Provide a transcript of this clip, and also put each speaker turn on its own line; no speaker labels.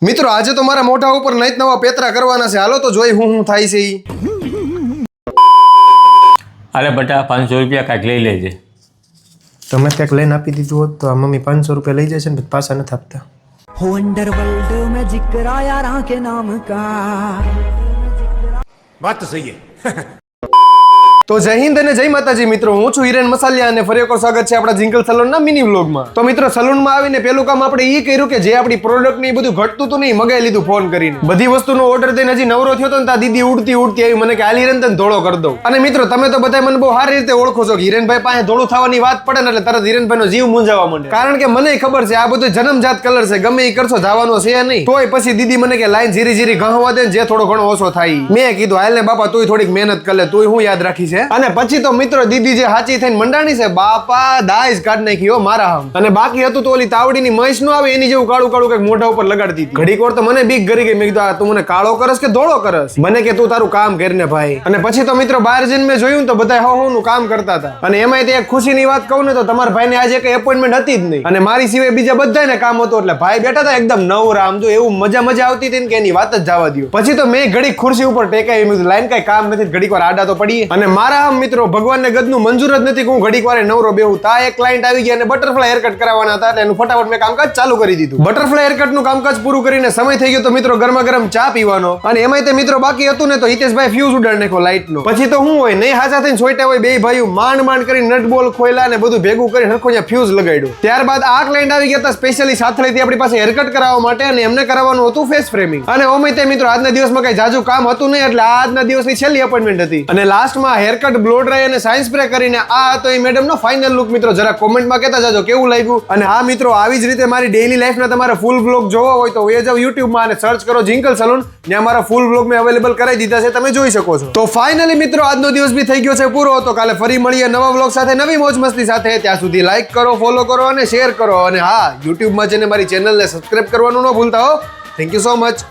મિત્રો આજે તો મારા મોઢા ઉપર નઈત નવા પેતરા કરવાના છે. હાલો તો જોઈ હું થાય છે ઈ.
અરે બટા 500 રૂપિયા કાંઈક લઈ લેજે.
તમે ક્યાંક લઈને આપી દીધું હોત તો આ મમ્મી 500 રૂપિયા લઈ જશે ને પાછા નથી આપતા.
हो अंडरवर्ल्ड में जिक्र आया राह के नाम का.
बात तो सही है.
તો જય હિન્દ અને જય માતાજી મિત્રો, હું છું હિરેન મસાલિયા અને ફરી એકવાર સ્વાગત છે આપણા જિંગલ સલૂનના મિની વ્લોગમાં. તો મિત્રો સલૂનમાં આવીને પેલું કામ આપણે ઈ કર્યું કે જે આપણી પ્રોડક્ટ ને બધું ઘટતું તો નહીં મગાઈ લીધું ફોન કરીને. બધી વસ્તુનો ઓર્ડર દઈને હજી નવરો થયો તો ને તા દીદી ઉડતી આવી મને કે આલી હિરેન તને ધોળો કરી દઉં. અને મિત્રો તમે તો બધા મને બહુ સારી રીતે ઓળખો છો કે હિરેનભાઈ પાસે ધોળું થવાની વાત પડે ને એટલે તરત હિરેનભાઈનો જીવ મૂંઝાવા માંડે. કારણ કે મને ખબર છે આ બધું જન્મજાત કલર છે, ગમે એ કરશો જવાનો છે નહીં. તોય પછી દીદી મને કે લાઈન જીરી જીરી ઘાવા દે જે થોડો ઘણો ઓછો થાય. મેં કીધું હાલ ને બાપા તુંય થોડીક મહેનત કર લે, તુંય હું યાદ રાખી છે. અને પછી તો મિત્રો દીદી જે હાચી થઈને મંડાણી છે બાપા દાઈસ કાઢ નાખી હો મારા હમ. અને બાકી હતું તો ઓલી તાવડીની મહીસ નો આવે એની જેવું કાળું કાળું કઈક મોઢા ઉપર લગાડતી હતી. ઘડીક વાર તો મને બીક ગરી ગઈ. મેં કીધું તું મને કાળો કરસ કે ધોળો કરસ? મને કે તું તારું કામ કરીને ભાઈ. અને પછી તો મિત્રો બહાર જઈને મેં જોયું તો બધા હોનું કામ કરતા હતા. અને એમાં તે એક ખુશીની વાત કહું ને તો તમારા ભાઈને આજે કઈ એપોઇન્ટમેન્ટ હતી જ નહીં અને મારી સિવાય બીજા બધાને કામ હતું એટલે ભાઈ બેઠા હતા એકદમ નવરા. આમ તો એવું મજા આવતી હતી કે એની વાત જ જવા દો. પછી તો મેં ઘડીક ખુરશી ઉપર ટેકાઈ મેં લાઈન કઈ કામ નથી ઘડીક વાર આડા તો પડીએ. અને મારા આમ મિત્રો ભગવાનને ગદનું મંજૂર જ નથી કે હું ઘડીક વારે નવરો બેહું. તા એક ક્લાયન્ટ આવી ગયા અને બટરફ્લાય હેરકટ કરાવવાના હતા એટલે એનું ફટાફટ મેં કામકાજ ચાલુ કરી દીધું. બટરફ્લાય હેરકટ નું કામકાજ પૂરું કરીને સમય થઈ ગયો તો મિત્રો ગરમા ગરમ ચા પીવાનો. અને એમાંય તે મિત્રો બાકી હતું ને તો હિતેશભાઈ ફ્યુઝ ઉડાડ નાખ્યો લાઈટ નો. પછી તો હું હોય નહીં હાચા થઈને સોઈટા હોય બે ભાઈઓ માંડ કરીને નટ બોલ ખોયલા ને બધું ભેગું કરીને હરખો અહીંયા ફ્યુઝ લગાડ્યો. ત્યારબાદ આ ક્લાયન્ટ આવી ગયા હતા સ્પેશિયલી સાથળીથી આપણી પાસે હેરકટ કરાવવા માટે અને એમને કરાવવાનું હતું ફેસ ફ્રેમિંગ. અને ઓમે તે મિત્રો આજના દિવસમાં કઈ જાજુ કામ હતું નહીં એટલે આજના દિવસની છેલ્લી અપોઇન્ટમેન્ટ હતી. અને લાસ્ટમાં હેરકટ બ્લો ડ્રાય અને સાઇન સ્પ્રે કરીને આ હતો એ મેડમ નો ફાઇનલ લુક. મિત્રો જરા કોમેન્ટમાં કહેતા જાજો કેવું લાગ્યું. અને હા મિત્રો આવી જ રીતે મારી ડેઈલી લાઈફના તમારે ફૂલ બ્લોગ જોવો હોય તો એ જાવ યુટ્યુબમાં અને સર્ચ કરો જિંગલ સલૂન. ત્યાં મારા ફૂલ બ્લોગ મેં અવેલેબલ કરાવી દીધા છે, તમે જોઈ શકો છો. તો ફાઇનલી મિત્રો આજનો દિવસ બી થઈ ગયો છે પૂરો. તો કાલે ફરી મળીએ નવા બ્લોગ સાથે નવી મોજ મસ્તી સાથે. ત્યાં સુધી લાઈક કરો, ફોલો કરો અને શેર કરો. અને હા યુટ્યુબમાં જઈને મારી ચેનલને સબસ્ક્રાઇબ કરવાનું ન ભૂલતા હો. Thank you so much.